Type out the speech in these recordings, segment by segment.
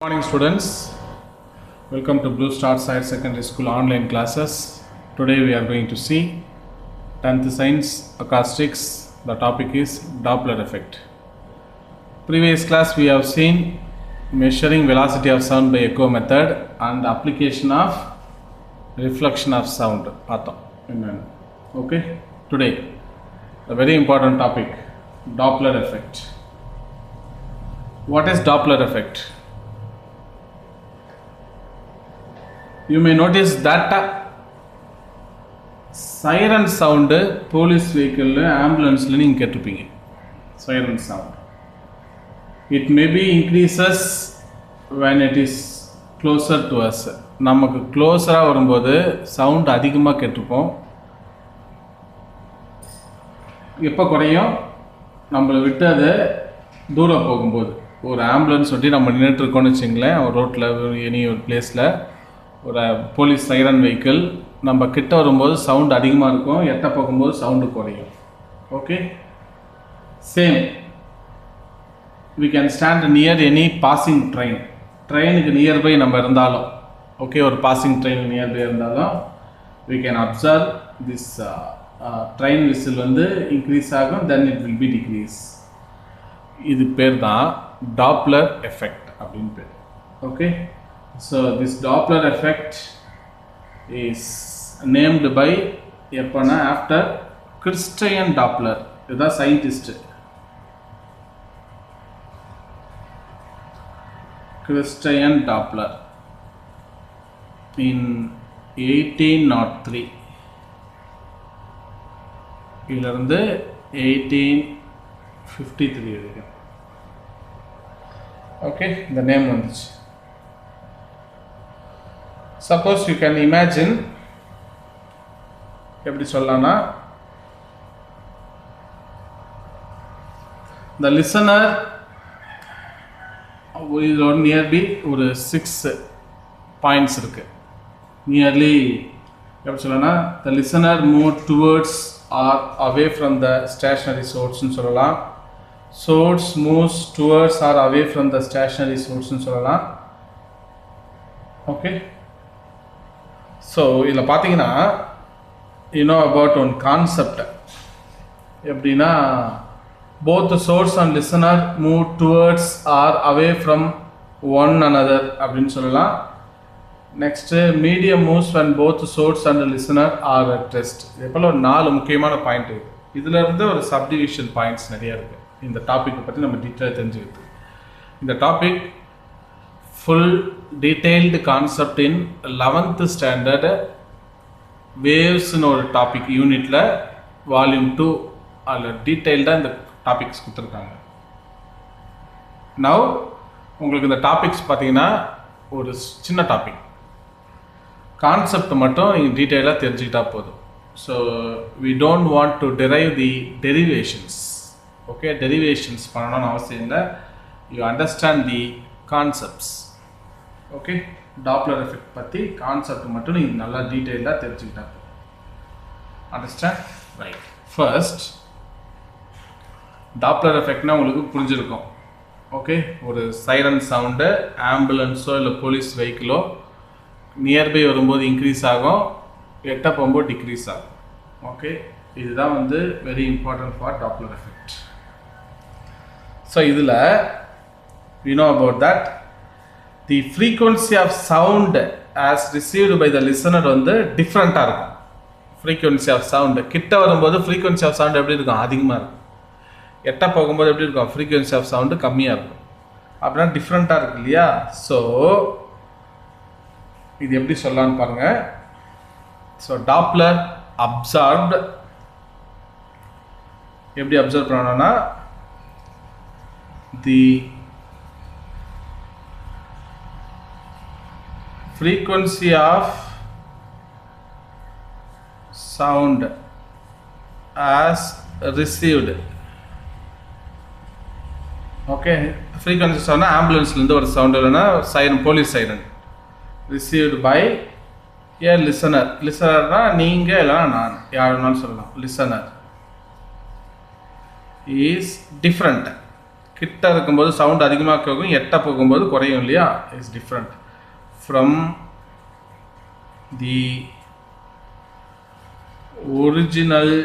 Good morning students, welcome to Blue Star Higher Secondary School online classes. Today we are going to see 10th Science Acoustics. The topic is Doppler effect. Previous class we have seen measuring velocity of sound by echo method and application of reflection of sound. Okay, today a very important topic, Doppler effect. What is Doppler effect? You may notice that siren sound police vehicle ambulance நீங்க கேட்டிருப்பீங்க. Siren sound. It may be increases when it is closer to us. நமக்கு closer வரும்போது sound அதிகமாக கேட்டிருப்போம். எப்போ குறையும்? நம்மளை விட்டு அது தூரம் போகும்போது. ஒரு ஆம்புலன்ஸ் ஒட்டி நம்ம நின்றுட்டு இருக்கோம்னு வச்சுங்களேன், ஒரு ரோட்டில் எனி ஒரு பிளேஸில் ஒரு போலீஸ் சைரன் வெஹிக்கிள் நம்ம கிட்ட வரும்போது சவுண்ட் அதிகமாக இருக்கும், எட்ட போகும்போது சவுண்டு குறையும். Okay, same we can stand near any passing train. ட்ரெயினுக்கு நியர்பை நம்ம இருந்தாலும், ஓகே, ஒரு பாசிங் ட்ரெயின் நியர்பை இருந்தாலும் we can observe this train whistle வந்து இன்க்ரீஸ் ஆகும், then it will be decrease. இது பேர் தான் டாப்ளர் எஃபெக்ட் அப்படின்னு பேர். Okay, so this Doppler effect is named by எப்பனா after Christian Doppler. இதுதான் scientist Christian Doppler in 1803 இலிருந்து 1853 வரைக்கும். ஓகே, இந்த நேம் வந்துச்சு. Suppose you can imagine, எப்படி சொல்லலாம்னா, the listener இதோட நியர்லி ஒரு 6 பாயிண்ட்ஸ் இருக்கு. நியர்லி எப்படி சொல்லலாம்னா, the listener move towards or away from the stationary source ன்னு சொல்லலாம். Source moves towards or away from the stationary source ன்னு சொல்லலாம். ஓகே, ஸோ இதில் பார்த்தீங்கன்னா, you know about one concept. எப்படின்னா, both source and listener move towards or away from one another அப்படின்னு சொல்லலாம். Next medium moves when both source and listener are at rest. இதே போல் ஒரு 4 முக்கியமான பாயிண்ட் இருக்குது. இதில் இருந்து ஒரு சப்டிவிஷன் பாயிண்ட்ஸ் நிறையா இருக்குது. இந்த டாப்பிக்கை பற்றி நம்ம டீட்டெயிலாக தெரிஞ்சுக்கிது. இந்த topic full detailed concept in 11th standard waves னு ஒரு டாபிக் யூனிட்டில் வால்யூம் 2 அதில் டீட்டெயில்டாக இந்த டாபிக்ஸ் கொடுத்துருக்காங்க. நவ் உங்களுக்கு இந்த டாபிக்ஸ் பார்த்தீங்கன்னா ஒரு சின்ன டாபிக், கான்செப்ட் மட்டும் டீட்டெயிலாக தெரிஞ்சுக்கிட்டா போதும். So we don't want to derive the derivations. Okay, derivations பண்ணணும்னு அவசியம் இல்லை. You understand the concepts. Okay, Doppler effect பற்றி கான்செப்ட் மட்டும் நீங்கள் நல்லா டீட்டெயிலாக தெரிஞ்சுக்கிட்டா போதும். அண்டர்ஸ்டாண்ட்? ரைட். ஃபர்ஸ்ட், டாப்ளர் எஃபெக்ட்னா உங்களுக்கு புரிஞ்சிருக்கும். ஓகே, ஒரு சைரன் சவுண்டு ஆம்புலன்ஸோ இல்லை போலீஸ் வெஹிக்கிளோ நியர்பை வரும்போது இன்க்ரீஸ் ஆகும், எட்ட போகும்போது டிக்ரீஸ் ஆகும். ஓகே, இதுதான் வந்து very important for Doppler effect. So இதில் we know about that the frequency of sound as received by the listener வந்து டிஃப்ரெண்ட்டாக இருக்கும். frequency of sound கிட்ட வரும்போது frequency of sound எப்படி இருக்கும்? அதிகமாக இருக்கும். எட்ட போகும்போது எப்படி இருக்கும்? frequency of sound கம்மியாக இருக்கும். அப்படின்னா டிஃப்ரெண்ட்டாக இருக்கு இல்லையா? ஸோ இது எப்படி சொல்லலான்னு பாருங்கள். ஸோ டாப்ளர் அப்சார்ப்டு எப்படி அப்சர்வ் பண்ணணும்னா, தி frequency of sound as received. Okay, frequency sound ஆம்புலன்ஸ்லேருந்து ஒரு சவுண்ட் இல்லைன்னா siren, police siren received by a listener. லிசனர்னா நீங்கள் இல்லைனா நான், யாருன்னாலும் சொல்லலாம். Listener is different. கிட்ட இருக்கும்போது சவுண்ட் அதிகமாக கேட்கும், எட்ட போகும்போது குறையும் இல்லையா, is different. From the original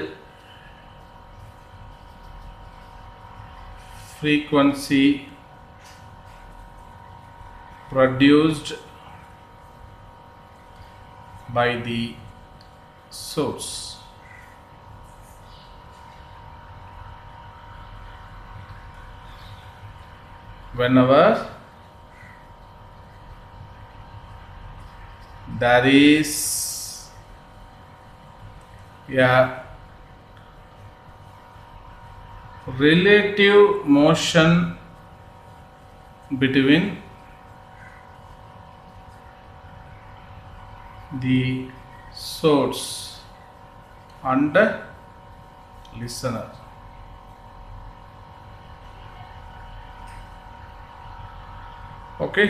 frequency produced by the source. Whenever there is a relative motion between the source and listener. Okay,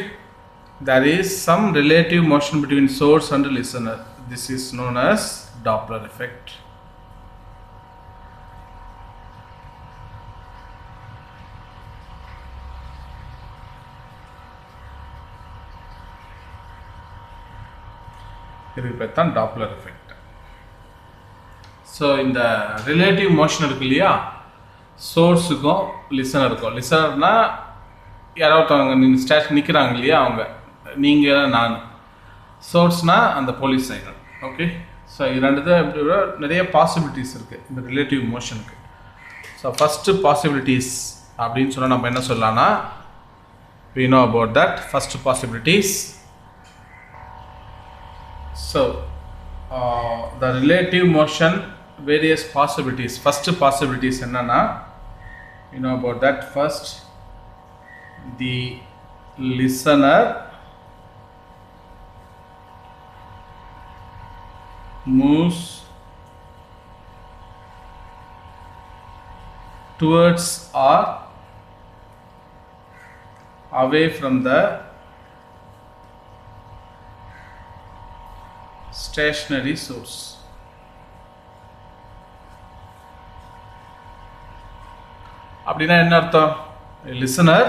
there is some relative motion between source and listener. This is known as Doppler effect. இதுக்கு பேர் தான் Doppler effect. So இந்த relative motion இருக்கு இல்லையா, சோர்ஸுக்கும் லிசனருக்கும். லிசனர்னா யாரோ ஒருத்தவங்க நீங்கள் station நிற்கிறாங்க இல்லையா, அவங்க நீங்கள் நான். சோர்ஸ்னால் அந்த போலீஸ் சைரன். ஓகே, ஸோ இது ரெண்டு எப்படி நிறைய பாசிபிலிட்டிஸ் இருக்குது இந்த ரிலேட்டிவ் மோஷனுக்கு. ஸோ ஃபஸ்ட்டு பாசிபிலிட்டிஸ் அப்படின்னு சொன்னால் நம்ம என்ன சொல்லலாம்னா, we know about that first possibilities. So the relative motion, various possibilities. First possibilities என்னன்னா, you know about that. First, the listener moves towards or away from the stationary source. அப்படின்னா என்ன அர்த்தம்? listener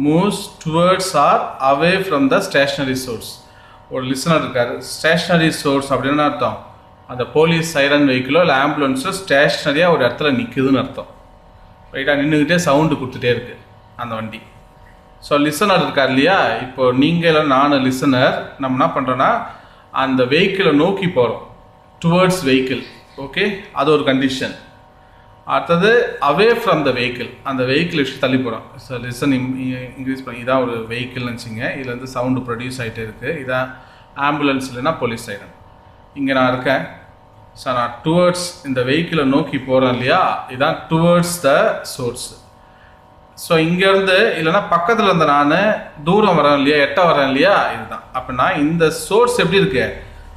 moves towards or away from the stationary source. ஒரு listener இருக்காரு, stationery source அப்படின்னா அர்த்தம் அந்த police siren வெஹிக்கிளோ இல்லை ஆம்புலன்ஸோ ஸ்டேஷ்னரியாக ஒரு இடத்துல நிற்குதுன்னு அர்த்தம். ரைட்டாக நின்றுக்கிட்டே சவுண்டு கொடுத்துட்டே இருக்குது அந்த வண்டி. ஸோ லிசனர் இருக்கார் இல்லையா, இப்போ நீங்கள் இல்லை நான் லிசனர், நம்ம என்ன பண்ணுறோன்னா அந்த வெஹிக்கிளை நோக்கி போகிறோம், டுவர்ட்ஸ் வெஹிக்கிள். ஓகே, அது ஒரு கண்டிஷன். அடுத்தது அவே ஃப்ரம் த வெஹிக்கிள், அந்த வெஹிக்கிள் வச்சு தள்ளி போகிறோம். ஸோ லிசன் இன்க்ரீஸ் பண்ணி, இதான் ஒரு வெஹிக்கிள்னு வச்சுங்க, இதுலேருந்து சவுண்டு ப்ரொடியூஸ் ஆகிட்டே இருக்குது. இதான் ஆம்புலன்ஸ் இல்லைன்னா போலீஸ் சைரன். இங்கே நான் இருக்கேன், ஸோ நான் டுவர்ட்ஸ் இந்த வெஹிக்கிளை நோக்கி போகிறேன் இல்லையா, இதுதான் டுவர்ட்ஸ் த சோர்ஸ். ஸோ இங்கேருந்து இல்லைன்னா பக்கத்தில் இருந்த நான் தூரம் வரேன் இல்லையா, எட்ட வரேன் இல்லையா, இதுதான். அப்படின்னா இந்த சோர்ஸ் எப்படி இருக்கு,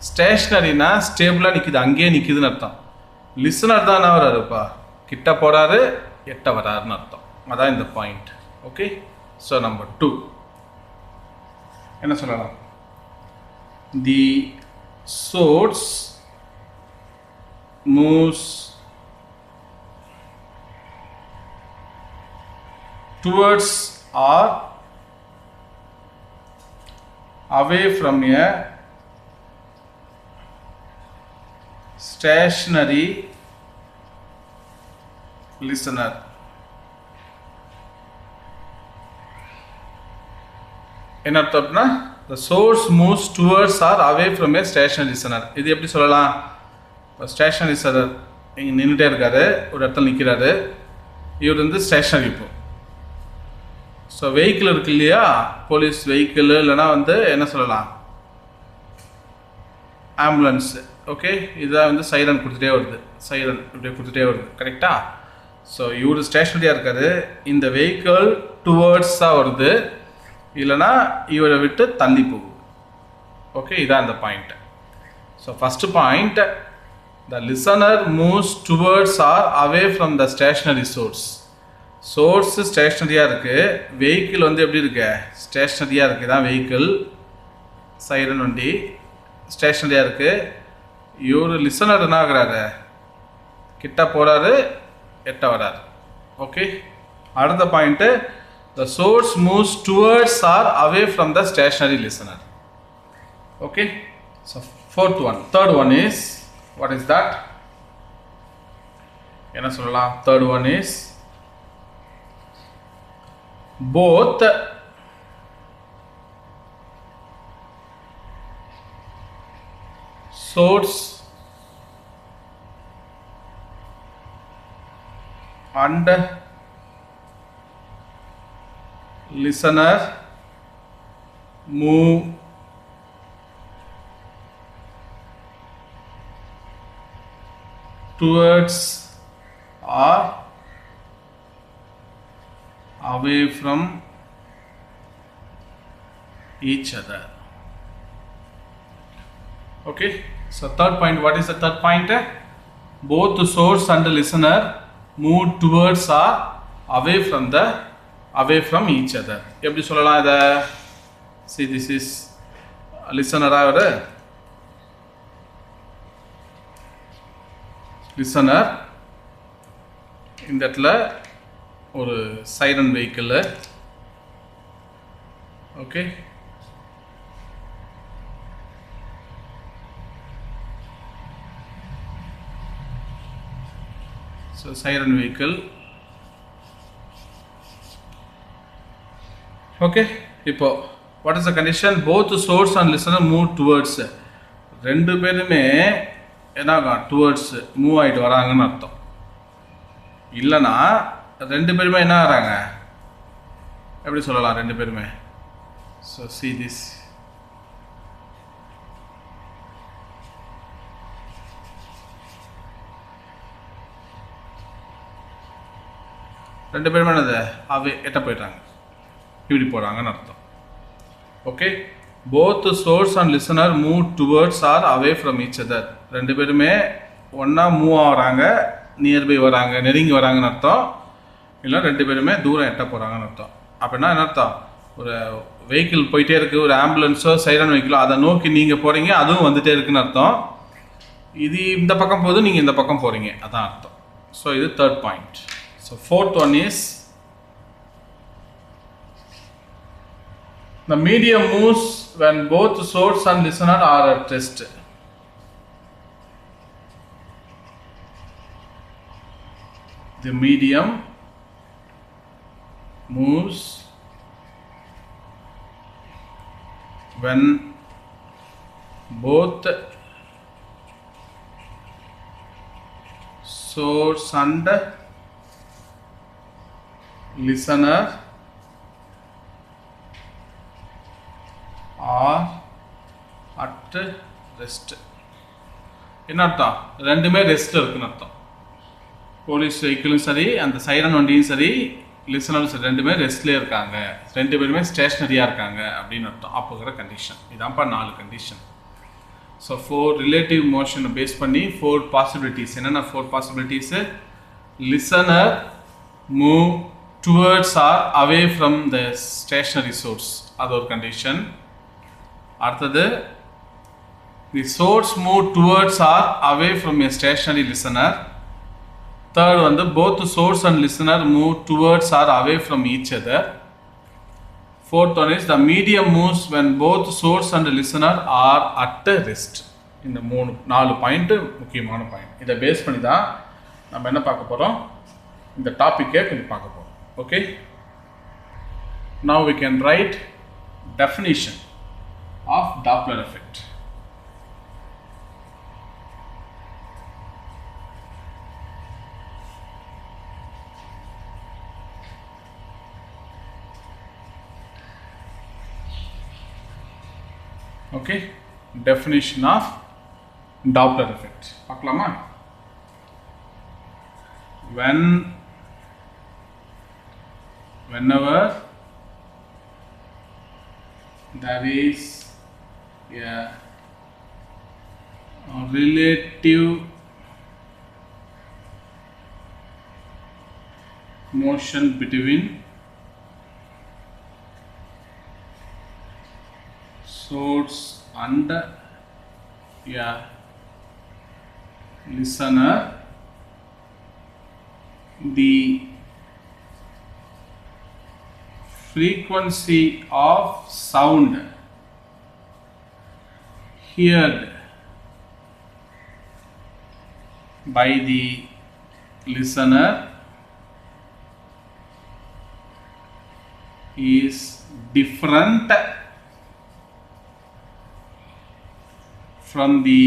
ஸ்டேஷ்னரினா ஸ்டேபிளாக நிற்கிது, அங்கேயே நிற்கிதுன்னு அர்த்தம். லிசனர் தானே வராருப்பா, கிட்ட போகிறாரு எட்ட வராருன்னு அர்த்தம். அதான் இந்த பாயிண்ட். ஓகே, ஸோ நம்பர் 2 என்ன சொல்லலாம், the source moves towards or away from a stationary listener. என்ன அர்த்தம்னா, the source moves towards or away from a stationary listener. இது எப்படி சொல்லலாம், ஸ்டேஷனரி லிசனர் இங்கே நின்றுட்டே இருக்காரு, ஒரு இடத்துல நிற்கிறாரு, இவர் வந்து ஸ்டேஷனரி. இப்போ ஸோ வெஹிக்கிள் இருக்கு இல்லையா, போலீஸ் வெஹிக்கிள் இல்லைனா வந்து என்ன சொல்லலாம், ஆம்புலன்ஸு. ஓகே, இதான் வந்து சைரன் கொடுத்துட்டே வருது, சைரன் இப்படியே கொடுத்துட்டே வருது, கரெக்டாக. ஸோ இவர் ஸ்டேஷனரியாக இருக்காரு, இந்த வெஹிக்கிள் டுவர்ட்ஸாக வருது, இல்லைனா இவரை விட்டு தள்ளி போகுது. ஓகே, இதான் இந்த point. So first point, the listener moves towards or away from the stationary source. Source ஸ்டேஷ்னரியாக இருக்குது, வெஹிக்கிள் வந்து எப்படி இருக்கு, ஸ்டேஷ்னரியாக இருக்குது. தான் வெஹிக்கிள் சைரன் வண்டி ஸ்டேஷ்னரியாக இருக்குது. இவர் லிசனர் என்ன ஆகுறாரு, கிட்ட போகிறாரு எட்ட வராரு. ஓகே, அடுத்த point, the source moves towards or away from the stationary listener. Okay, so fourth one. Third one is, what is that? என்ன சொல்லலாம்? Third one is both source and listener move towards or away from each other. Okay, so third point, what is the third point? Both the source and the listener move towards or away from each other. எப்படி சொல்லலாம் இதை? See, this is listener ஆகுது. listener இந்த இடத்துல ஒரு siren vehicle. Okay, so siren vehicle. Okay, இப்போ what is the condition? Both source and listener move towards. ரெண்டு பேருமே என்ன டுவர்ட்ஸ் மூவ் ஆகிட்டு வராங்கன்னு அர்த்தம். இல்லைன்னா ரெண்டு பேருமே என்ன ஆகிறாங்க, எப்படி சொல்லலாம்? ரெண்டு பேருமே, ஸோ see this, ரெண்டு பேருமே என்னது அவே எட்ட போயிட்டாங்க, இப்படி போகிறாங்கன்னு அர்த்தம். Okay, both source and listener move towards or away from each other. ரெண்டு பேருமே ஒன்றா மூவ் ஆகிறாங்க, நியர்பை வராங்க, நெருங்கி வராங்கன்னு அர்த்தம். இல்லை ரெண்டு பேருமே தூரம் எட்ட போகிறாங்கன்னு அர்த்தம். அப்படின்னா என்ன அர்த்தம்? ஒரு வெஹிக்கிள் போயிட்டே இருக்குது, ஒரு ஆம்புலன்ஸோ சைரன் வெஹிக்கிளோ, அதை நோக்கி நீங்கள் போகிறீங்க, அதுவும் வந்துகிட்டே இருக்குன்னு அர்த்தம். இது இந்த பக்கம் போகுது, நீங்கள் இந்த பக்கம் போகிறீங்க, அதான் அர்த்தம். ஸோ இது third point. So fourth one is the medium moves when both source and listener are at rest. The medium moves when both source and listener are at rest. என்ன அர்த்தம்? ரெண்டுமே ரெஸ்ட்டில் இருக்குன்னு அர்த்தம். போலீஸ் வெஹிக்கிளும் சரி, அந்த சைரன் வண்டியும் சரி, லிசனரும் சரி, ரெண்டுமே ரெஸ்ட்லேயே இருக்காங்க, ரெண்டு பேருமே ஸ்டேஷ்னரியாக இருக்காங்க அப்படின்னு அர்த்தம். அப்போங்கிற கண்டிஷன் இதான்ப்பா 4 கண்டிஷன். ஸோ 4 ரிலேட்டிவ் மோஷனை பேஸ் பண்ணி 4 பாசிபிலிட்டிஸ். என்னென்ன 4 possibilities? Listener move towards or away from the stationary source, அது ஒரு கண்டிஷன். அடுத்தது, the source move towards or away from a stationary listener. Third வந்து both source and listener move towards or away from each other. Fourth one is the medium moves when both source and listener are at rest. இந்த 4 point முக்கியமான point. இதை base பண்ணி தான் நம்ம என்ன பார்க்க போகிறோம், இந்த டாப்பிக்கே கொஞ்சம் பார்க்க போகிறோம். Okay, now we can write definition of Doppler effect. Okay, definition of Doppler effect. பார்க்கலாமா? whenever there is a relative motion between source and a listener, the frequency of sound heard by the listener is different from the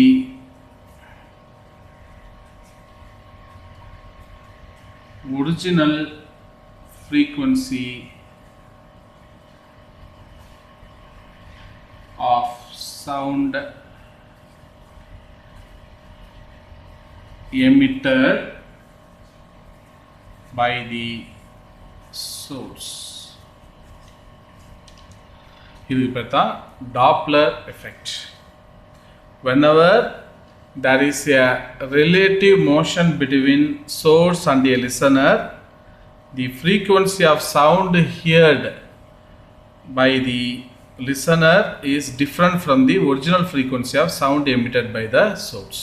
original frequency of sound emitted by the source. இது பேர்தா Doppler effect. Whenever there is a relative motion between source and a listener, the frequency of sound heard by the listener is different from the original frequency of sound emitted by the source.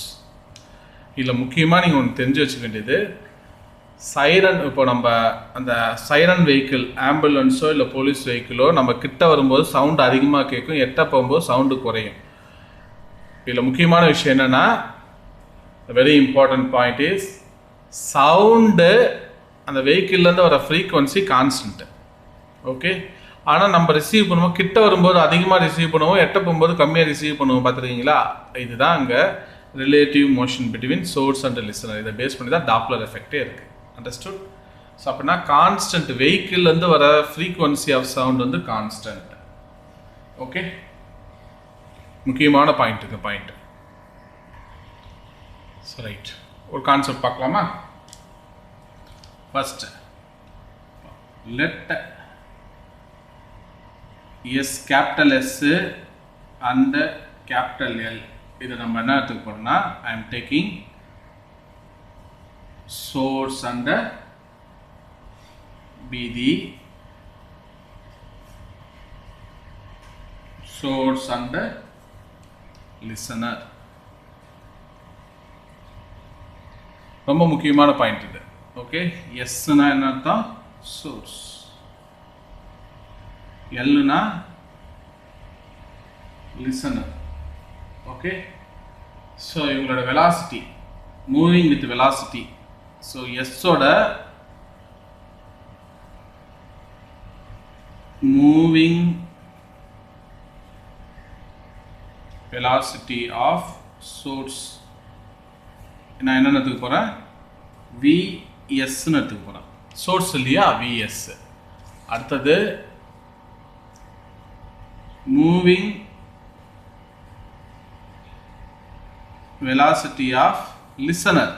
இதில் முக்கியமாக நீங்கள் ஒன்று தெரிஞ்சு வச்சுக்க வேண்டியது, siren இப்போ நம்ம அந்த சைரன் வெஹிக்கிள் ஆம்புலன்ஸோ இல்லை போலீஸ் வெஹிக்கிளோ நம்ம கிட்ட வரும்போது சவுண்டு அதிகமாக கேட்கும், எட்ட போகும்போது சவுண்டு குறையும். இதில் முக்கியமான விஷயம் என்னென்னா, very important point is sound அந்த வெஹிக்கிள்லேருந்து வர ஃப்ரீக்வன்சி கான்ஸ்டன்ட்டு. ஓகே, ஆனால் நம்ம ரிசீவ் பண்ணுவோம், கிட்ட வரும்போது அதிகமாக ரிசீவ் பண்ணுவோம், எட்ட போகும்போது கம்மியாக ரிசீவ் பண்ணுவோம். பார்த்துருக்கீங்களா? இதுதான் அங்கே relative motion between source and listener. இதை பேஸ் பண்ணி தான் டாப்லர் எஃபெக்டே இருக்குது. அண்டர்ஸ்டுட்? ஸோ அப்படின்னா கான்ஸ்டன்ட் வெஹிக்கிள்லேருந்து வர ஃப்ரீக்வன்சி ஆஃப் சவுண்ட் வந்து கான்ஸ்டன்ட். ஓகே, முக்கியமான பாயிண்ட் இந்த பாயிண்ட். ஸோ ரைட், ஒரு கான்செப்ட் பார்க்கலாமா? First, let S capital S and capital L, இதை நம்ம என்ன எடுத்துக்க போறோம்னா, I am taking source and be the source and listener. ரொம்ப முக்கியமான பாயிண்ட் இது. ஓகே, எஸ்னா என்ன அர்த்தம்? சோர்ஸ். எல்னா லிசனர். ஓகே, ஸோ இவங்களோட velocity, moving with velocity. So எஸ்ஸோட மூவிங் வெலாசிட்டி ஆஃப் சோர்ஸ் நான் என்னென்னு எடுத்துக்க போகிறேன்? விஎஸ்ன்னு எடுத்துக்க போகிறேன். சோர்ஸ் இல்லையா? விஎஸ். அடுத்தது மூவிங் velocity of listener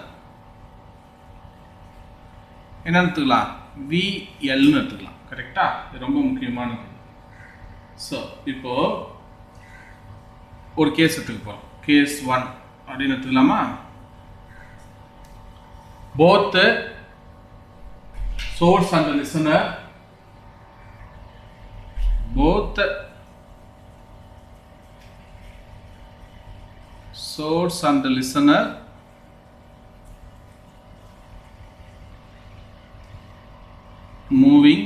என்ன எடுத்துக்கலாம்? VL ன்னு எடுத்துக்கலாம். கரெக்டா? இது ரொம்ப முக்கியமானது. ஸோ இப்போ ஒரு கேஸ் எடுத்துக்க போகிறோம். கேஸ் 1 அப்படின்னு எடுத்துக்கலாமா? both source and listener, both source and the listener moving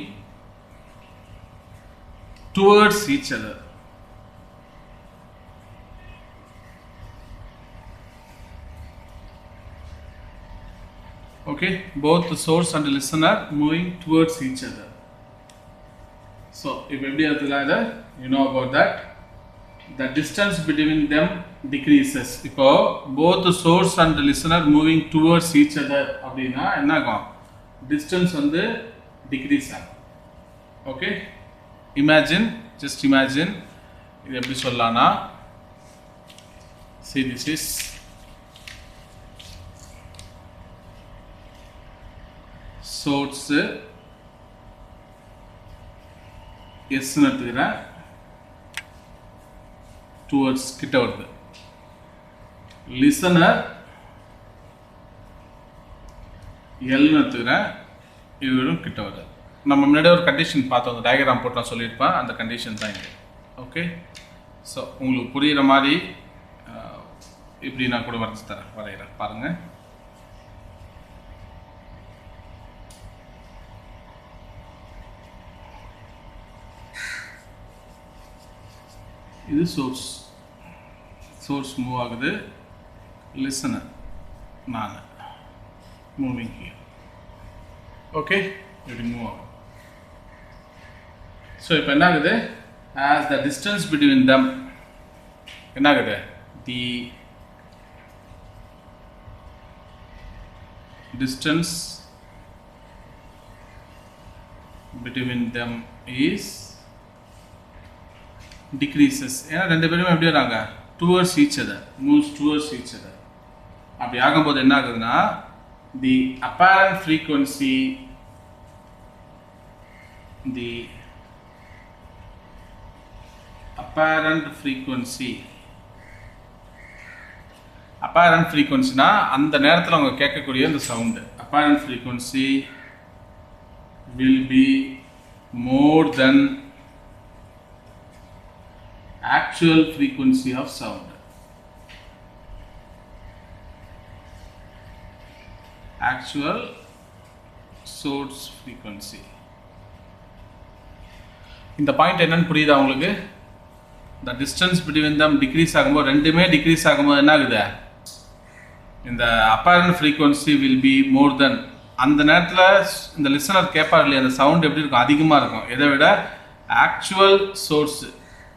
towards each other. Okay, both the source and the listener moving towards each other. So if every other, you know about that, the distance between them decreases. இப்போ both the source and the listener moving towards each other அப்படின்னா என்ன ஆகும்? distance வந்து decrease ஆகும். Okay, imagine, just imagine, இது எப்படி சொல்லலாம்னா, see this is source S ன்னு எடுத்துக்கிறேன், towards கிட்ட வருது. listener L ன்னு எடுத்துக்கிறேன், இவரும் கிட்ட வருது. நம்ம முன்னாடி ஒரு கண்டிஷன் பார்த்தோம், அந்த டயக்ராம் போட்டு நான் சொல்லியிருப்பேன், அந்த கண்டிஷன் தான் இங்கே. ஓகே, ஸோ உங்களுக்கு புரிகிற மாதிரி இப்படி நான் கூட வரைஞ்சி தரேன், வரைகிறேன் பாருங்கள். இது சோர்ஸ். சோர்ஸ் மூவ் ஆகுது, லிசனர் நான் மூவிங் ஹியர். ஓகே, இப்படி மூவ் ஆகும். ஸோ இப்போ என்ன ஆகுது, as the distance between them என்ன ஆகுது, the distance between them is decreases. ஏன்னா ரெண்டு பேரும் எப்படி வராங்க, towards each other, moves towards each other. அப்படி ஆகும்போது என்ன ஆகுதுன்னா, the apparent frequency apparent frequency அந்த நேரத்தில் அவங்க கேட்கக்கூடிய அந்த sound apparent frequency will be more than actual frequency of sound. Actual source frequency. இந்த பாயிண்ட் என்னன்னு புரியுதா உங்களுக்கு? the distance between them decrease ஆகும்போது, ரெண்டுமே டிக்ரீஸ் ஆகும்போது என்ன ஆகுது, இந்த apparent frequency will be more than, அந்த நேரத்தில் இந்த லிசனர் கேட்பார் இல்லையா, அந்த சவுண்ட் எப்படி இருக்கும், அதிகமாக இருக்கும். எதை விட ஆக்சுவல் சோர்ஸ்,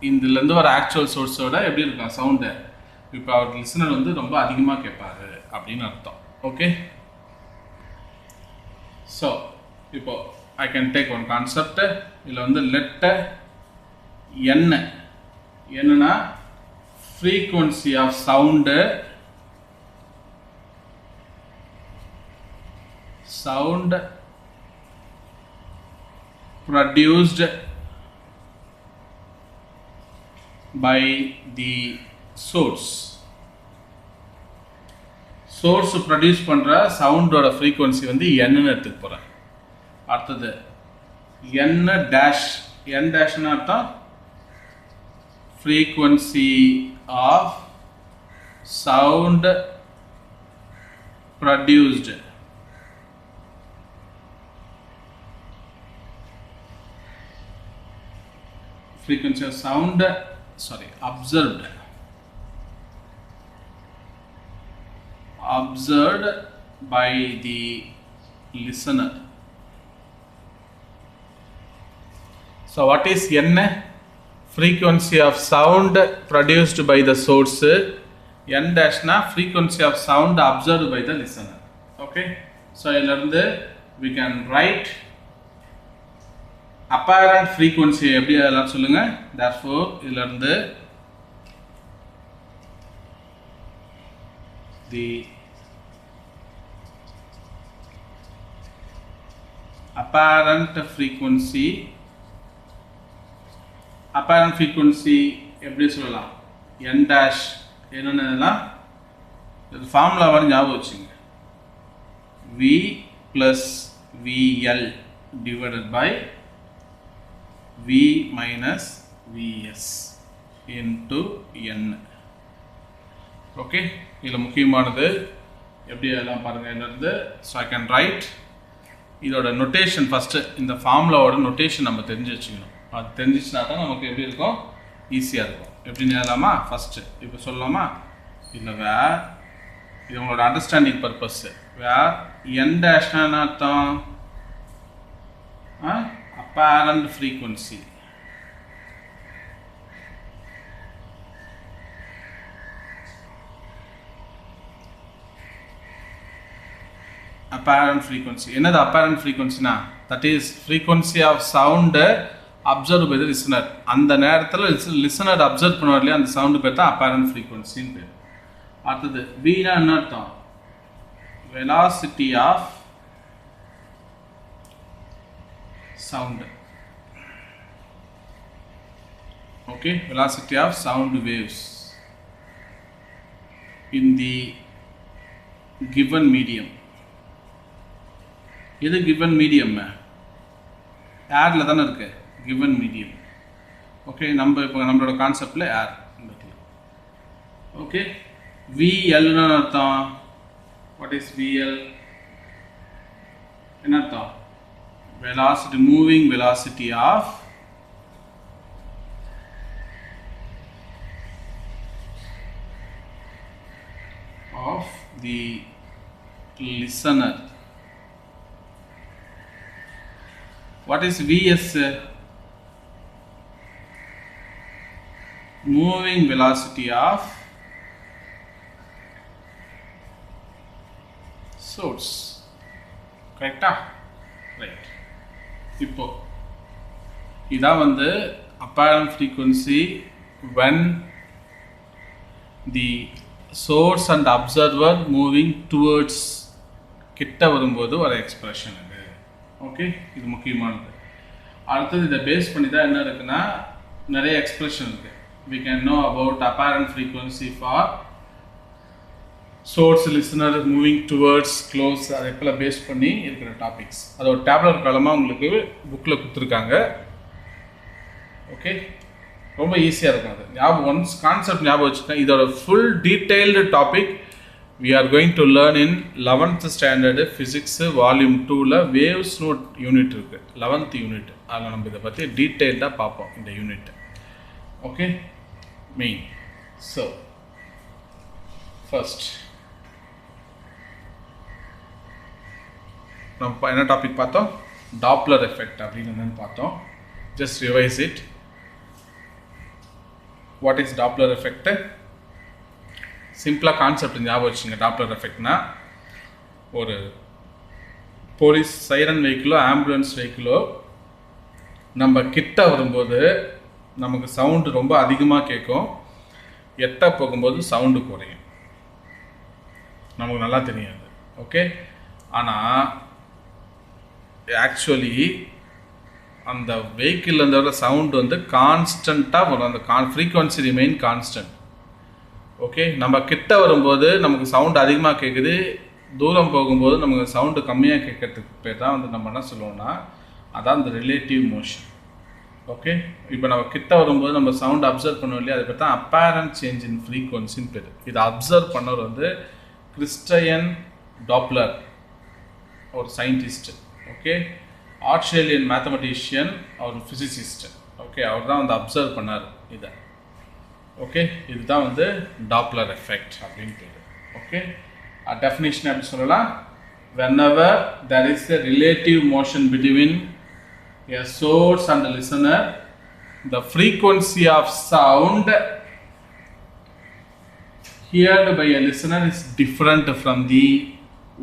இதுலேருந்து வர ஆக்சுவல் சோர்ஸோட எப்படி இருக்கும் சவுண்டு, இப்போ அவர் லிசனர் வந்து ரொம்ப அதிகமாக கேட்பாரு அப்படின்னு அர்த்தம். ஓகே, ஸோ இப்போ I can take one concept. இதில் வந்து லெட்ட என்னன்னா frequency of sound, sound produced by the source. source produce பண்ற சவுண்டோட frequency வந்து n ன்னு எடுத்துக்க போறேன். அடுத்தது n dash, n dash னா அர்த்தம் frequency of sound produced. Frequency of sound, observed by the listener. So what is n? Frequency of sound produced by the source. n dash na frequency of sound observed by the listener. Okay, so இதிலிருந்து we can write apparent frequency எப்படி எல்லாம் சொல்லுங்க. therefore இதிலிருந்து the apparent frequency எப்படி சொல்லலாம், n dash என்னன்னா இது formula வர ஞாபகம் வச்சுங்க, v plus vl divided by v minus vs into n. Okay, இதில் முக்கியமானது எப்படி எல்லாம் பாருங்கள் என்னது. ஸோ ஐ கேன் ரைட் இதோட நொட்டேஷன் ஃபஸ்ட்டு, இந்த ஃபார்முலாவோட நொட்டேஷன் நம்ம தெரிஞ்சு வச்சுக்கணும். அது தெரிஞ்சிச்சுனா தான் நமக்கு எப்படி இருக்கும், ஈஸியாக இருக்கும். எப்படி நேரலாமா, ஃபஸ்ட்டு இப்போ சொல்லலாமா, இல்லை வேர், இது உங்களோட அண்டர்ஸ்டாண்டிங் பர்பஸ்ஸு. வேர் என் டேஷ்னா அர்த்தம் apparent frequency. apparent frequency என்னது apparent frequency னா, that is frequency of sound observed by the listener. அந்த நேரத்தில் listener observe பண்ணுவார் இல்லையா, அந்த சவுண்டு பேர் தான் apparent frequency ன்னு பேர். அடுத்தது v னா என்ன அர்த்தம், velocity of sound. okay, velocity of sound waves in the given medium. இது given medium ஏர்ல தானே இருக்கு given medium. ஓகே, நம்ம இப்போ நம்மளோட கான்செப்ட்ல ஏர். ஓகே, VL ன்னு அர்த்தம், வாட் இஸ் VL, என்ன அர்த்தம், velocity, moving velocity of of the listener. What is Vs? Moving velocity of source. கரெக்டா? ரைட். இப்போ இதான் வந்து apparent frequency when the source and observer moving towards கிட்ட வரும்போது வர எக்ஸ்பிரஷன் இது. ஓகே, இது முக்கியமானது. அடுத்தது இதை பேஸ் பண்ணி தான் என்ன இருக்குன்னா நிறைய எக்ஸ்பிரஷன் இருக்கு. we can know about apparent frequency for source, listener, moving towards, close, அதை எப்பெல்லாம் பேஸ் பண்ணி இருக்கிற டாபிக்ஸ். அது ஒரு டேப்லெட் காலமாக உங்களுக்கு புக்கில் கொடுத்துருக்காங்க. ஓகே, ரொம்ப ஈஸியாக இருக்கும். அது ஞாபகம் ஒன்ஸ் கான்செப்ட் ஞாபகம் வச்சுக்கோங்க. இதோட full detailed topic we are going to learn in 11th standard physics volume 2ல waves note unit இருக்குது, 11th யூனிட். அதில் நம்ம இதை பற்றி டீட்டெயில்டாக பார்ப்போம் இந்த unit. Okay, main. So first நம்ம என்ன டாபிக் பார்த்தோம்? டாப்ளர் எஃபெக்ட் அப்படின்னு என்னன்னு பார்த்தோம். Just revise it. What is Doppler effect? சிம்பிளாக கான்செப்ட் ஞாபகம் வச்சுங்க. டாப்ளர் எஃபெக்ட்னா ஒரு போலீஸ் சைரன் வெஹிக்கிளோ ஆம்புலன்ஸ் வெஹிக்கிளோ நம்ம கிட்ட வரும்போது நமக்கு சவுண்டு ரொம்ப அதிகமாக கேட்கும், எட்ட போகும்போது சவுண்டு குறையும். நமக்கு நல்லா தெரியாது. ஓகே, ஆனால் ஆக்சுவலி அந்த வெஹிக்கிள்லேருந்து வர சவுண்டு வந்து கான்ஸ்டண்ட்டாக வரும். அந்த ஃப்ரீக்வன்சி ரிமைன் கான்ஸ்டன்ட். ஓகே, நம்ம கிட்ட வரும்போது நமக்கு சவுண்டு அதிகமாக கேட்குது, தூரம் போகும்போது நமக்கு சவுண்டு கம்மியாக கேட்கறதுக்கு பேர் தான் வந்து நம்ம என்ன சொல்லுவோம்னா அதான் இந்த ரிலேட்டிவ் மோஷன். ஓகே, இப்போ நம்ம கிட்ட வரும்போது நம்ம சவுண்ட் அப்சர்வ் பண்ணுவோம் இல்லையா, அது பேர் தான் அப்பேரண்ட் சேஞ்ச் இன் ஃப்ரீக்வன்சின்னு பேர். இதை அப்சர்வ் பண்ணவர் வந்து கிறிஸ்டியன் டாப்ளர், ஒரு சயின்டிஸ்ட். ஓகே, ஆஸ்திரேலியன் மேத்தமெட்டிஷியன், அவர் ஃபிசிசிஸ்ட். ஓகே, அவர் தான் வந்து அப்சர்வ் பண்ணார் இதை. ஓகே, இதுதான் வந்து டாப்ளர் எஃபெக்ட் அப்படின்னு பேர். ஓகே, டெஃபினிஷன் எப்படி சொல்லலாம்? whenever there is a relative motion between a source and a listener, the frequency of sound heard by a listener is different from the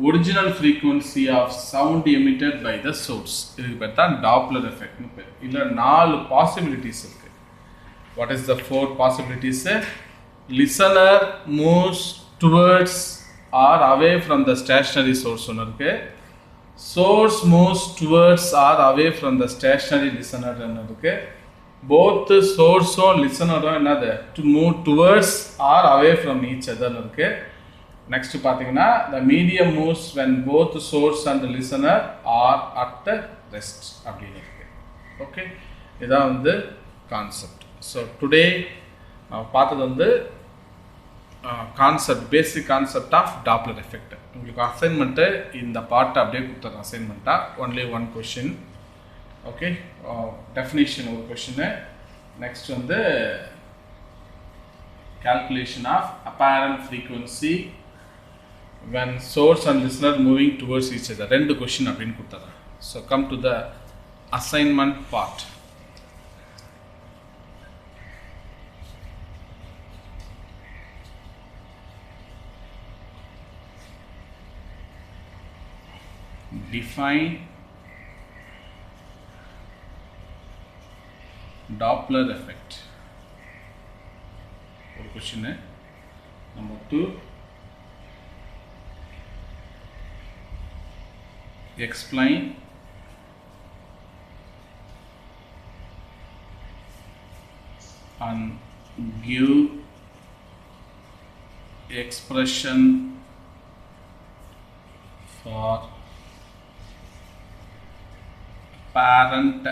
original frequency of sound emitted by the source. இதுக்கு பேர் தான் Doppler எஃபெக்ட்னு பேர். இல்லை 4 possibilities இருக்கு. What is the 4 possibilities? Listener moves towards or away from the stationary source ஒன்று இருக்கு. Source moves towards or away from the stationary listener ஒன்று இருக்கு. Both source-உம் listener-உம் என்னது to move towards or away from each other இருக்கு. Next பார்த்தீங்கன்னா the medium moves when both source and listener are at rest அப்படின்னு இருக்கு. Okay, இதான் வந்து concept. So today பார்த்தது வந்து concept, basic concept of Doppler effect. உங்களுக்கு அசைன்மெண்ட்டு இந்த பார்ட்டை அப்படியே கொடுத்துறேன் அசைன்மெண்ட்டாக. Only 1 question. ஓகே, டெஃபினிஷன் ஒரு கொஷின்னு. நெக்ஸ்ட் வந்து calculation of apparent frequency when source and listener moving towards each other. 2 question அப்படின்னு கொடுத்துறேன். So come to the assignment part. Define Doppler effect. ஒரு question. Number 2, explain and give expression for apparent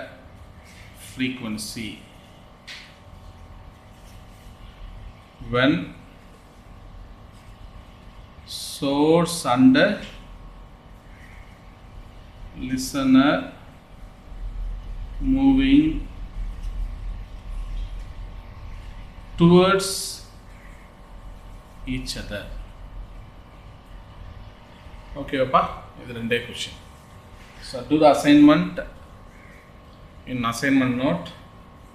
frequency when source and listener moving towards each other. ஓகேவாப்பா, இது ரெண்டே question. So to the assignment in assignment note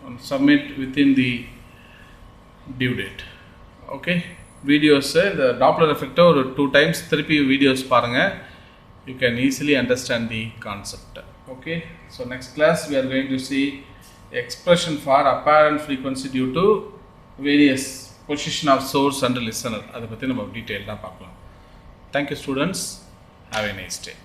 and submit within the due date. Okay, videos இந்த Doppler எஃபெக்டை ஒரு 2 times திருப்பி videos பாருங்கள். You can easily understand the concept. Okay, so next class we are going to see expression for apparent frequency due to various position of source and listener. அதை பற்றி நம்ம டீட்டெயிலாக பார்க்கலாம். Thank you students, have a nice day.